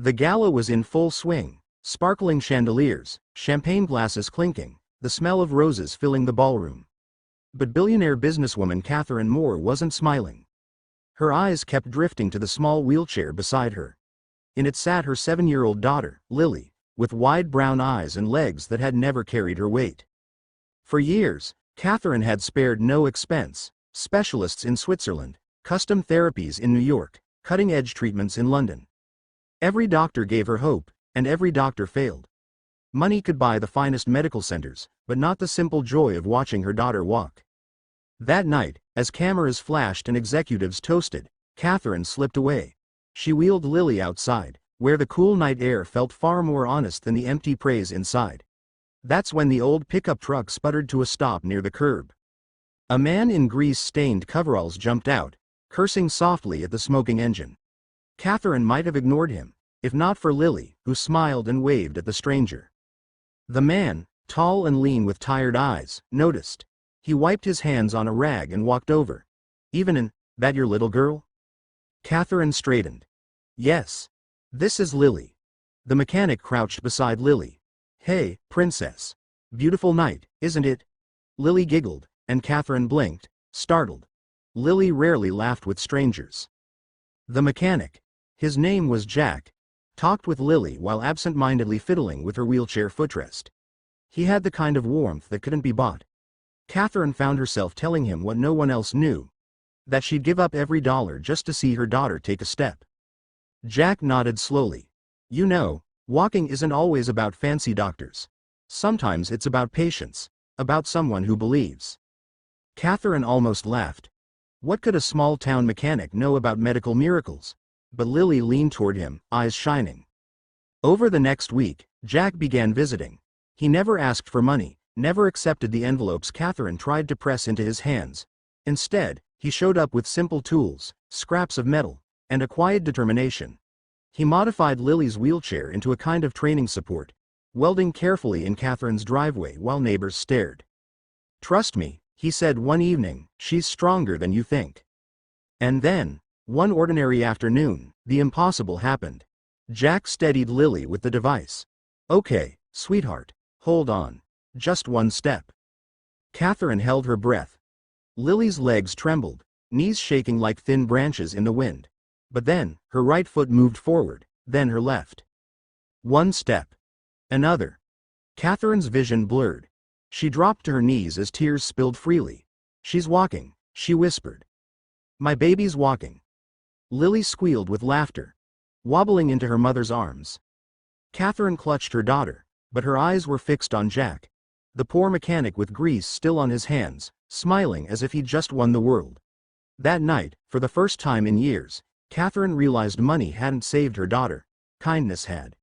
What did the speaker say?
The gala was in full swing, sparkling chandeliers, champagne glasses clinking, the smell of roses filling the ballroom. But billionaire businesswoman Catherine Moore wasn't smiling. Her eyes kept drifting to the small wheelchair beside her. In it sat her 7-year-old daughter, Lily, with wide brown eyes and legs that had never carried her weight. For years, Catherine had spared no expense: specialists in Switzerland, custom therapies in New York, cutting-edge treatments in London. Every doctor gave her hope, and every doctor failed. Money could buy the finest medical centers, but not the simple joy of watching her daughter walk. That night, as cameras flashed and executives toasted, Catherine slipped away. She wheeled Lily outside, where the cool night air felt far more honest than the empty praise inside. That's when the old pickup truck sputtered to a stop near the curb. A man in grease-stained coveralls jumped out, cursing softly at the smoking engine. Catherine might have ignored him, if not for Lily, who smiled and waved at the stranger. The man, tall and lean with tired eyes, noticed. He wiped his hands on a rag and walked over. "Evenin', that your little girl?" Catherine straightened. "Yes. This is Lily." The mechanic crouched beside Lily. "Hey, princess. Beautiful night, isn't it?" Lily giggled, and Catherine blinked, startled. Lily rarely laughed with strangers. The mechanic, his name was Jack, talked with Lily while absent-mindedly fiddling with her wheelchair footrest. He had the kind of warmth that couldn't be bought. Catherine found herself telling him what no one else knew: that she'd give up every dollar just to see her daughter take a step. Jack nodded slowly. "You know, walking isn't always about fancy doctors. Sometimes it's about patience, about someone who believes." Catherine almost laughed. What could a small-town mechanic know about medical miracles? But Lily leaned toward him, eyes shining. Over the next week, Jack began visiting. He never asked for money, never accepted the envelopes Catherine tried to press into his hands. Instead, he showed up with simple tools, scraps of metal, and a quiet determination. He modified Lily's wheelchair into a kind of training support, welding carefully in Catherine's driveway while neighbors stared. "Trust me," he said one evening, "she's stronger than you think." And then, one ordinary afternoon, the impossible happened. Jack steadied Lily with the device. "Okay, sweetheart, hold on. Just one step." Catherine held her breath. Lily's legs trembled, knees shaking like thin branches in the wind. But then, her right foot moved forward, then her left. One step. Another. Catherine's vision blurred. She dropped to her knees as tears spilled freely. "She's walking," she whispered. "My baby's walking." Lily squealed with laughter, wobbling into her mother's arms. Catherine clutched her daughter, but her eyes were fixed on Jack, the poor mechanic with grease still on his hands, smiling as if he'd just won the world. That night, for the first time in years, Catherine realized money hadn't saved her daughter. Kindness had.